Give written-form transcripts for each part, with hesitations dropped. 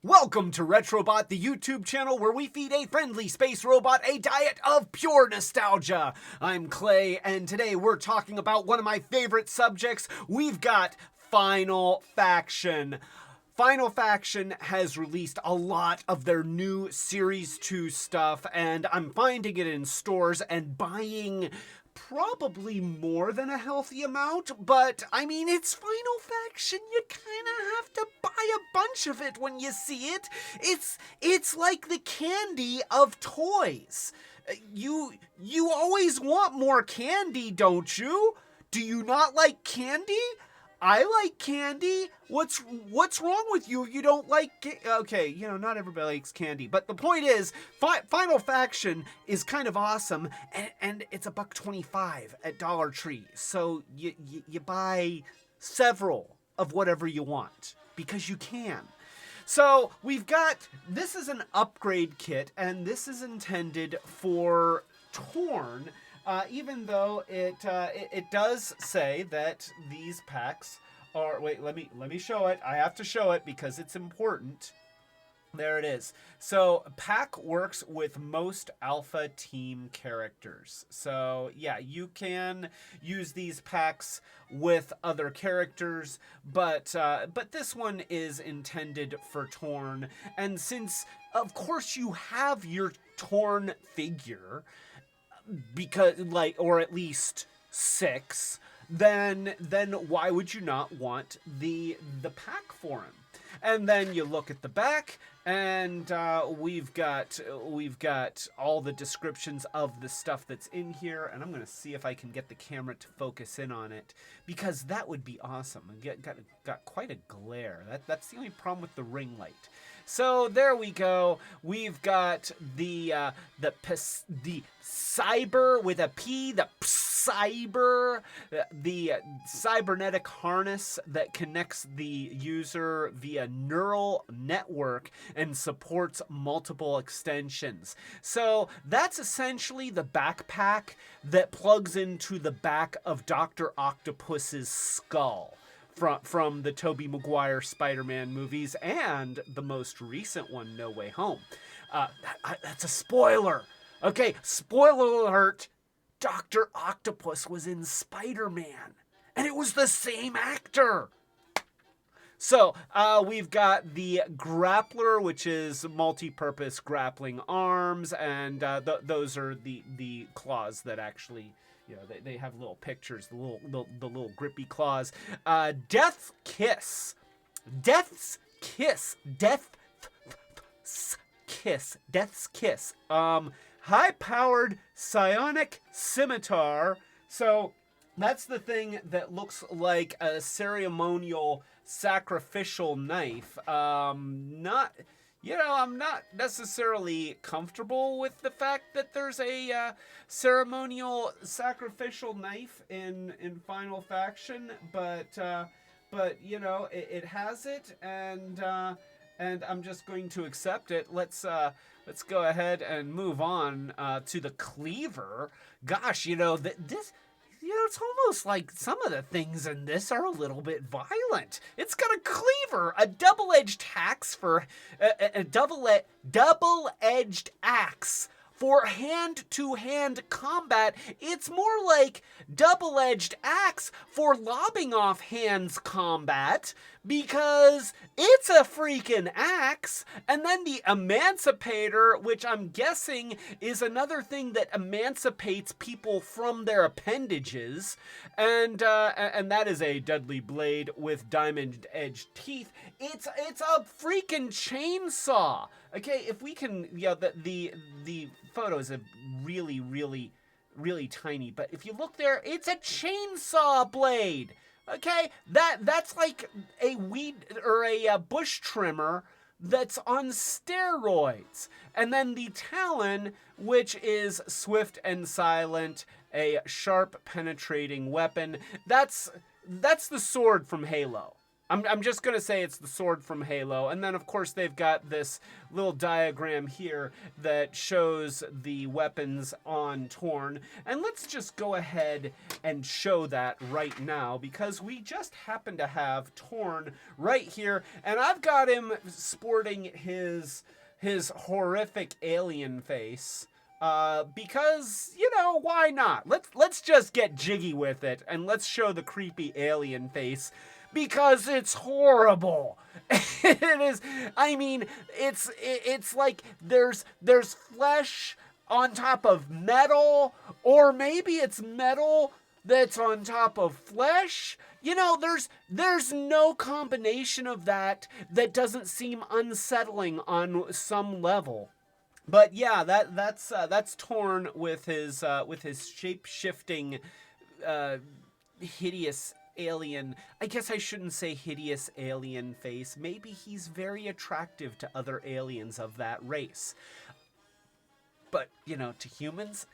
Welcome to Retrobot, the YouTube channel where we feed a friendly space robot a diet of pure nostalgia. I'm Clay, and today we're talking about one of my favorite subjects. We've got Final Faction. Final Faction has released a lot of their new Series 2 stuff, and I'm finding it in stores and buying probably more than a healthy amount, but I mean, it's Final Faction. You kind of have to buy a bunch of it when you see it. It's like the candy of toys. You always want more candy, don't you? Do you not like candy? I like candy. What's wrong with you if you don't like okay, not everybody likes candy. But the point is, Final Faction is kind of awesome, and it's $1.25 at Dollar Tree. So you buy several of whatever you want, because you can. So we've got, this is an upgrade kit, and this is intended for Torn. Even though it does say that these packs are, wait, let me show it. I have to show it because it's important. There it is. So pack works with most alpha team characters. So yeah, you can use these packs with other characters, but this one is intended for Torn. And since of course you have your Torn figure, because or at least 6, then why would you not want the pack for him? And then you look at the back, and we've got all the descriptions of the stuff that's in here, and I'm gonna see if I can get the camera to focus in on it, because that would be awesome. Got quite a glare. That's the only problem with the ring light. So there we go. We've got the cyber with a P, the cyber, the cybernetic harness that connects the user via neural network and supports multiple extensions. So that's essentially the backpack that plugs into the back of Dr. Octopus's skull. From the Tobey Maguire Spider-Man movies and the most recent one, No Way Home. That's a spoiler. Okay, spoiler alert. Dr. Octopus was in Spider-Man, and it was the same actor. So we've got the grappler, which is multi-purpose grappling arms, and those are the claws that actually... they have little pictures, the little grippy claws. Death's Kiss. High-powered psionic scimitar. So that's the thing that looks like a ceremonial sacrificial knife. I'm not necessarily comfortable with the fact that there's a ceremonial sacrificial knife in Final Faction, but it has it, and I'm just going to accept it. Let's go ahead and move on to the cleaver. Gosh, this. It's almost like some of the things in this are a little bit violent. It's got a cleaver, a double-edged axe for a double-edged axe for hand-to-hand combat. It's more like double-edged axe for lobbing off hands combat, because it's a freaking axe. And then the emancipator, which I'm guessing is another thing that emancipates people from their appendages, and that is a deadly blade with diamond-edged teeth. It's a freaking chainsaw. Okay, if we can, the photos are really, really, really tiny, but if you look there, it's a chainsaw blade. Okay, that's like a weed or a bush trimmer that's on steroids. And then the talon, which is swift and silent, a sharp penetrating weapon. That's the sword from Halo. I'm just going to say it's the sword from Halo. And then, of course, they've got this little diagram here that shows the weapons on Torn. And let's just go ahead and show that right now, because we just happen to have Torn right here. And I've got him sporting his horrific alien face. Because, you know, why not? Let's just get jiggy with it, and let's show the creepy alien face. Because it's horrible. It is. I mean, it's like there's flesh on top of metal, or maybe it's metal that's on top of flesh. You know, there's no combination of that doesn't seem unsettling on some level. But yeah, that's Torn with his shape-shifting, hideous alien. I guess I shouldn't say hideous alien face. Maybe he's very attractive to other aliens of that race. But, you know, to humans,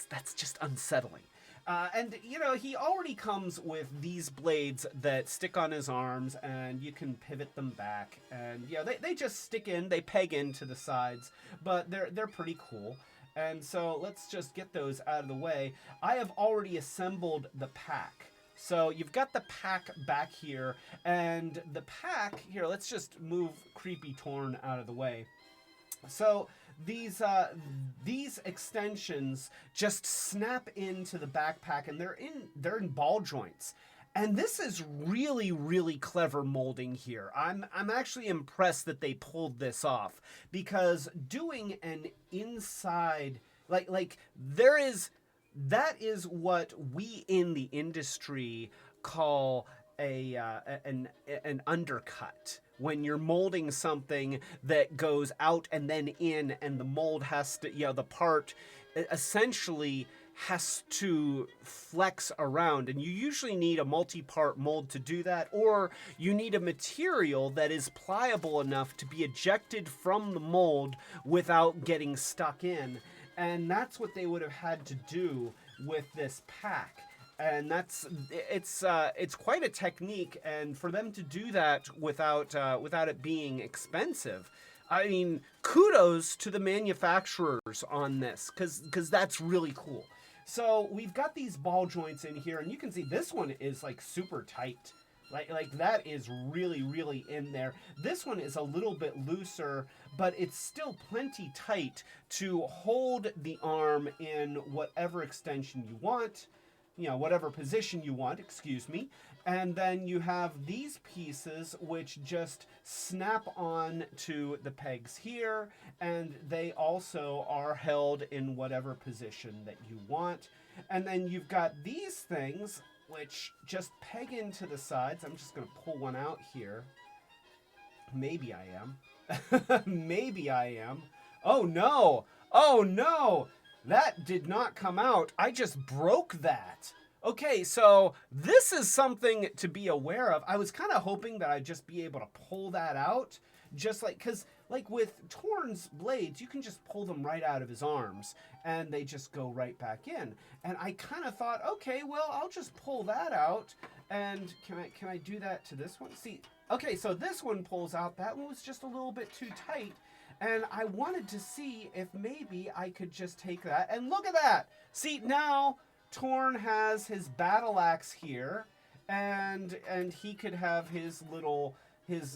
that's just unsettling. And, you know, he already comes with these blades that stick on his arms, and you can pivot them back. And, yeah, they just stick in, they peg into the sides, but they're pretty cool. And so let's just get those out of the way. I have already assembled the pack. So you've got the pack back here, and the pack, here, let's just move Creepy Torn out of the way. So these extensions just snap into the backpack, and they're in ball joints. And this is really, really clever molding here. I'm actually impressed that they pulled this off, because doing an inside, that is what we in the industry call an undercut. When you're molding something that goes out and then in, and the mold has to, you know, the part essentially has to flex around, and you usually need a multi-part mold to do that, or you need a material that is pliable enough to be ejected from the mold without getting stuck in. And that's what they would have had to do with this pack. And it's quite a technique, and for them to do that without it being expensive, I mean, kudos to the manufacturers on this, because that's really cool. So we've got these ball joints in here, and you can see this one is like super tight. Like that is really, really in there. This one is a little bit looser, but it's still plenty tight to hold the arm in whatever extension you want, you know, whatever position you want, excuse me. And then you have these pieces which just snap on to the pegs here, and they also are held in whatever position that you want. And then you've got these things which just peg into the sides. I'm just going to pull one out here. Maybe I am. Maybe I am. Oh no! Oh no! That did not come out. I just broke that. Okay, so this is something to be aware of. I was kind of hoping that I'd just be able to pull that out. Just like, because like with Torn's blades, you can just pull them right out of his arms, and they just go right back in. And I kind of thought, okay, well, I'll just pull that out. And can I do that to this one? See, okay, so this one pulls out. That one was just a little bit too tight. And I wanted to see if maybe I could just take that. And look at that. See, now Torn has his battle axe here, and he could have his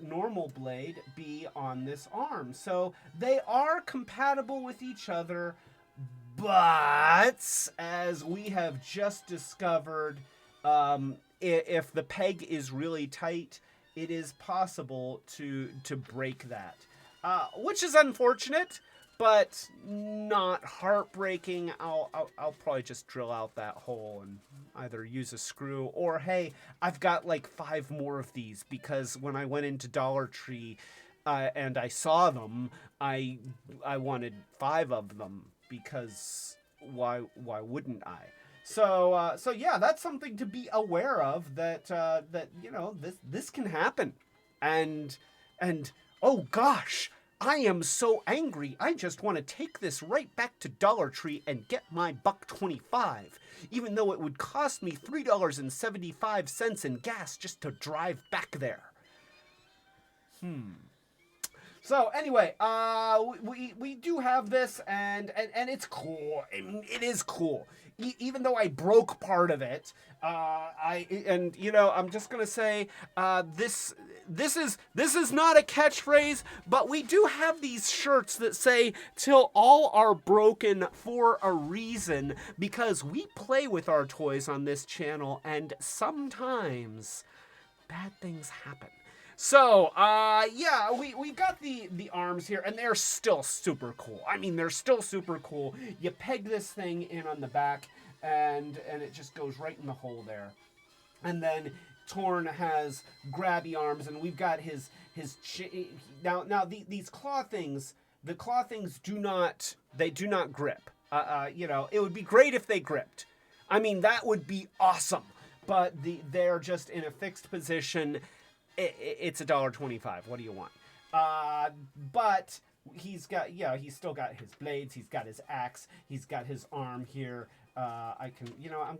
normal blade be on this arm. So they are compatible with each other, but as we have just discovered, if the peg is really tight, it is possible to break that, which is unfortunate, but not heartbreaking. I'll probably just drill out that hole and either use a screw, or hey, I've got like 5 more of these, because when I went into Dollar Tree and I saw them, I wanted 5 of them, because why wouldn't I? So yeah, that's something to be aware of, that you know, this can happen. And oh gosh, I am so angry. I just want to take this right back to Dollar Tree and get my $1.25, even though it would cost me $3.75 in gas just to drive back there. So anyway, we do have this, and it's cool. I mean, it is cool. Even though I broke part of it, I'm just gonna say this is not a catchphrase, but we do have these shirts that say "Till all are broken for a reason," because we play with our toys on this channel, and sometimes bad things happen. So, yeah, we got the arms here, and they're still super cool. I mean, they're still super cool. You peg this thing in on the back, and it just goes right in the hole there. And then Torn has grabby arms, and we've got his now these claw things. The claw things do not grip. It would be great if they gripped. I mean, that would be awesome. But they're just in a fixed position. It's $1.25. What do you want? But he's still got his blades. He's got his axe. He's got his arm here. I'm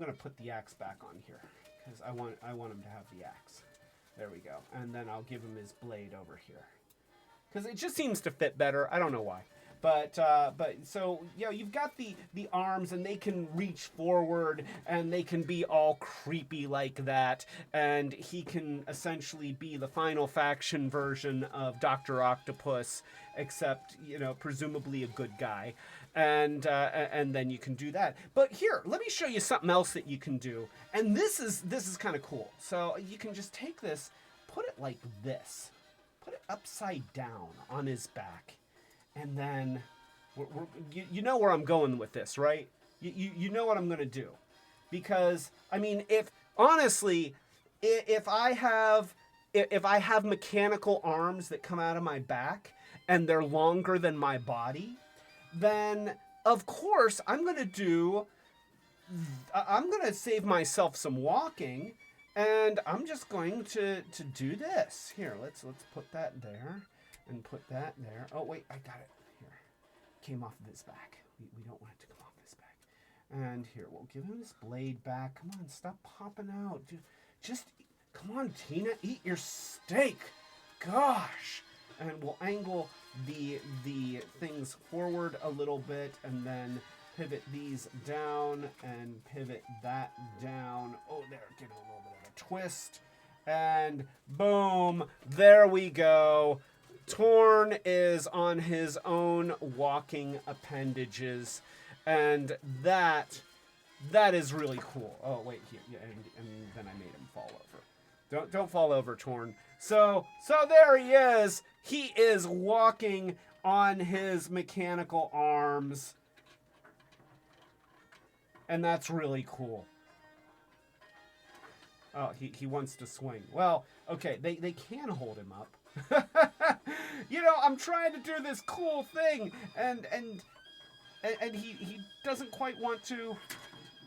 gonna put the axe back on here because I want him to have the axe. There we go. And then I'll give him his blade over here because it just seems to fit better. I don't know why. But so, you've got the arms, and they can reach forward, and they can be all creepy like that, and he can essentially be the Final Faction version of Dr. Octopus, except, presumably a good guy, and then you can do that. But here, let me show you something else that you can do, and this is kind of cool. So you can just take this, put it like this, put it upside down on his back. And then, you know where I'm going with this, right? You know what I'm going to do. Because, I mean, if I have mechanical arms that come out of my back, and they're longer than my body, then, of course, I'm going to save myself some walking, and I'm just going to do this. Here, let's put that there. And put that there. Oh, wait, I got it. Here. Came off of his back. We don't want it to come off his back. And here, we'll give him his blade back. Come on, stop popping out. Just, come on, Tina, eat your steak. Gosh. And we'll angle the things forward a little bit, and then pivot these down, and pivot that down. Oh, there, give it a little bit of a twist. And boom, there we go. Torn is on his own walking appendages, and that is really cool. Oh wait, and then I made him fall over. Don't fall over, Torn. So there he is. He is walking on his mechanical arms, and that's really cool. Oh, he wants to swing. Well, okay, they can hold him up. I'm trying to do this cool thing, and he doesn't quite want to.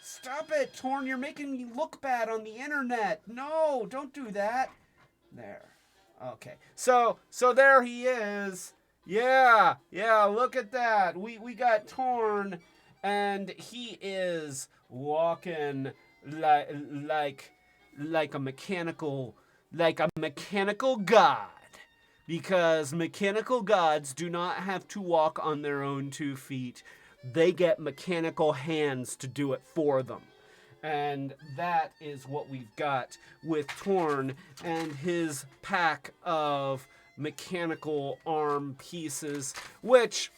Stop it, Torn, you're making me look bad on the internet. No, don't do that. There. Okay. So there he is. Yeah, look at that. We got Torn, and he is walking like a mechanical god. Because mechanical gods do not have to walk on their own 2 feet. They get mechanical hands to do it for them. And that is what we've got with Torn and his pack of mechanical arm pieces, which,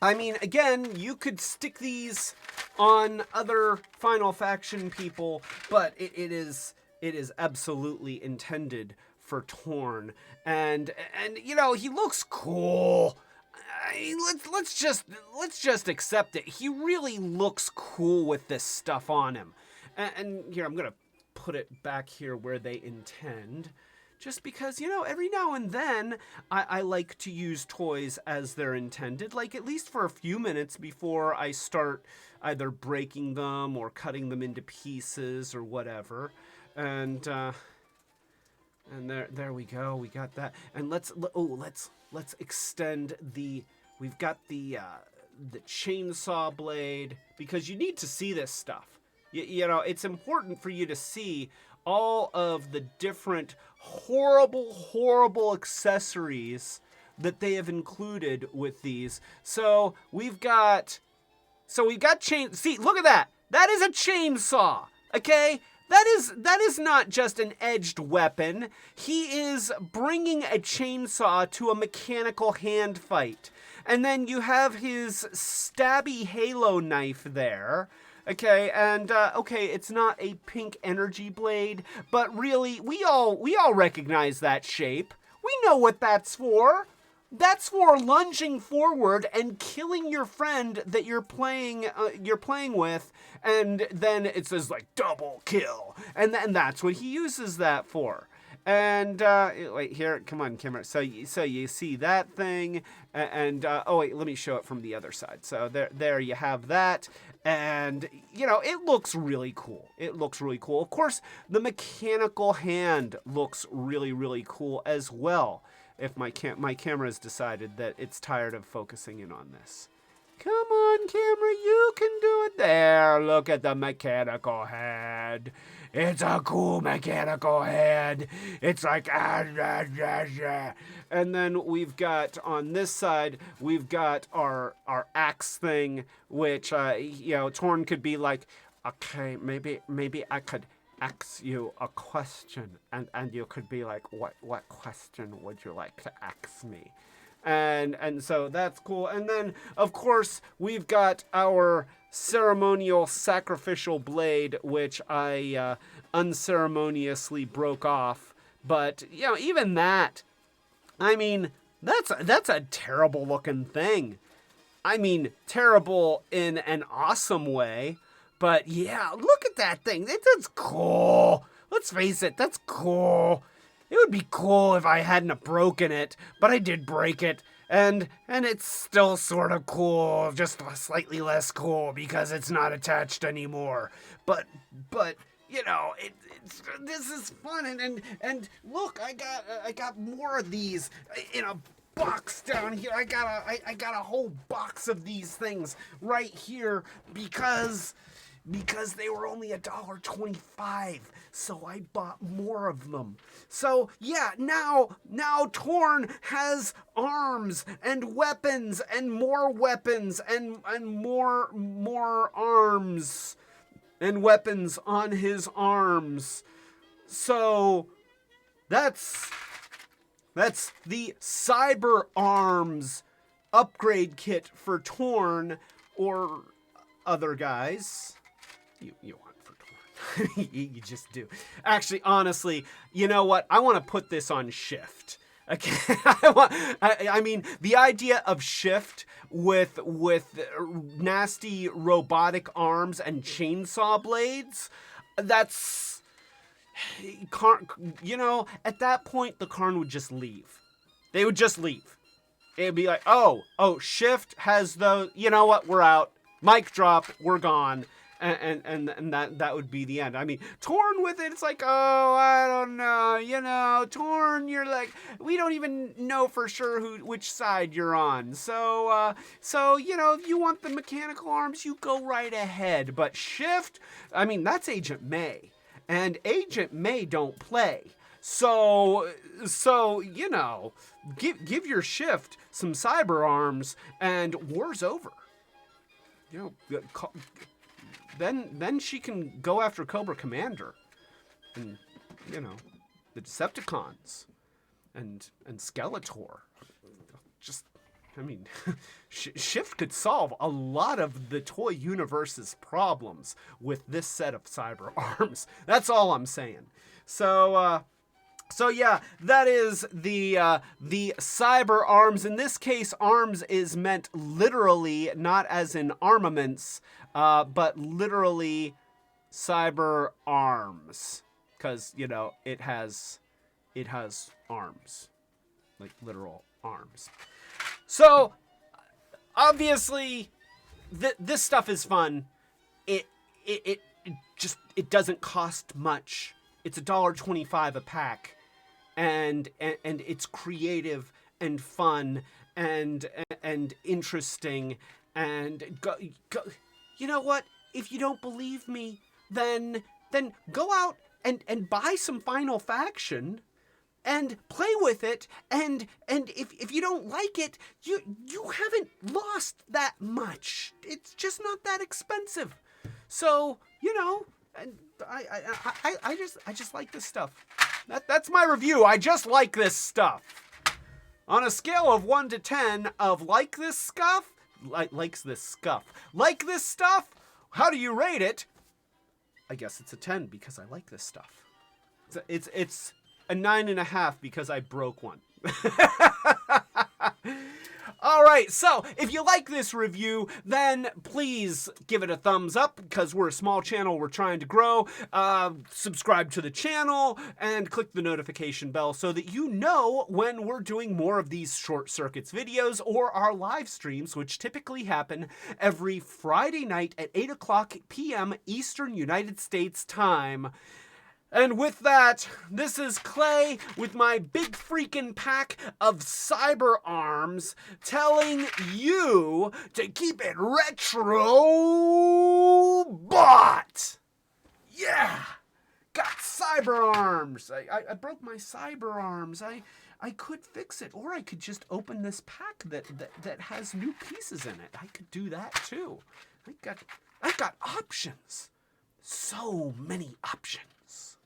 I mean, again, you could stick these on other Final Faction people, but it is absolutely intended for Torn, and he looks cool. Let's just accept it. He really looks cool with this stuff on him. And here, I'm gonna put it back here where they intend, just because every now and then I like to use toys as they're intended, like at least for a few minutes before I start either breaking them or cutting them into pieces or whatever. And there we go. We got that. And let's extend we've got the chainsaw blade, because you need to see this stuff. It's important for you to see all of the different horrible accessories that they have included with these. So we've got chain. See, look at that. That is a chainsaw. Okay. That is not just an edged weapon. He is bringing a chainsaw to a mechanical hand fight. And then you have his stabby halo knife there. Okay, and okay, it's not a pink energy blade, but really, we all recognize that shape. We know what that's for. That's for lunging forward and killing your friend that you're playing with, and then it says like double kill, and that's what he uses that for. And wait here, come on, camera. So you see that thing, and oh wait, let me show it from the other side. So there you have that, and you know it looks really cool. It looks really cool. Of course, the mechanical hand looks really cool as well. If my camera has decided that it's tired of focusing in on this. Come on, camera, you can do it. There, look at the mechanical head. It's a cool mechanical head. It's like, and then we've got, on this side, we've got our axe thing, which, you know, Torn could be like, okay, maybe I could ask you a question, and you could be like, what question would you like to ask me? And so that's cool. And then of course we've got our ceremonial sacrificial blade, which I unceremoniously broke off. But you know, even that, I mean, that's a terrible looking thing. I mean, terrible in an awesome way. But yeah, look at that thing. That's cool. Let's face it, that's cool. It would be cool if I hadn't broken it, but I did break it. And it's still sort of cool, just slightly less cool because it's not attached anymore. But you know, this is fun. And look, I got more of these in a box down here. I got a whole box of these things right here because they were only $1.25, so I bought more of them. So yeah, now Torn has arms and weapons and more weapons and more arms and weapons on his arms. So that's the CyberArms upgrade kit for Torn or other guys. You want for Torn. You just do. Actually, honestly, you know what? I want to put this on Shift. Okay, I mean, the idea of Shift with nasty robotic arms and chainsaw blades, that's, you know, at that point, the Karn would just leave. They would just leave. It'd be like, oh, Shift has those, you know what, we're out. Mic drop, we're gone. And that would be the end. I mean, Torn with it, it's like, oh, I don't know, you know, Torn, you're like, we don't even know for sure which side you're on. So you know, if you want the mechanical arms, you go right ahead. But Shift, I mean, that's Agent May, and Agent May don't play. So you know, give your Shift some CyberArms, and war's over. You know. Then she can go after Cobra Commander, and you know, the Decepticons, and Skeletor. Just, I mean, Shift could solve a lot of the toy universe's problems with this set of CyberArms. That's all I'm saying. So yeah, that is the CyberArms. In this case, arms is meant literally, not as in armaments, but literally CyberArms, because you know it has arms, like literal arms. So obviously, this stuff is fun. It doesn't cost much. It's $1.25 a pack. And it's creative and fun and interesting and go. You know what? If you don't believe me, then go out and buy some Final Faction. and play with it, and if you don't like it, you haven't lost that much. It's just not that expensive. So, you know, and I just like this stuff. That's my review. I just like this stuff. On a scale of 1 to 10 of like this stuff, like this stuff, how do you rate it? I guess it's a 10 because I like this stuff. It's a 9.5 because I broke one. All right, so if you like this review, then please give it a thumbs up because we're a small channel. We're trying to grow. Subscribe to the channel and click the notification bell so that you know when we're doing more of these Short Circuits videos or our live streams, which typically happen every Friday night at 8 o'clock p.m. Eastern United States time. And with that, this is Clay with my big freaking pack of CyberArms telling you to keep it Retrobot! Yeah! Got CyberArms! I broke my CyberArms. I could fix it, or I could just open this pack that has new pieces in it. I could do that too. I've got options. So many options.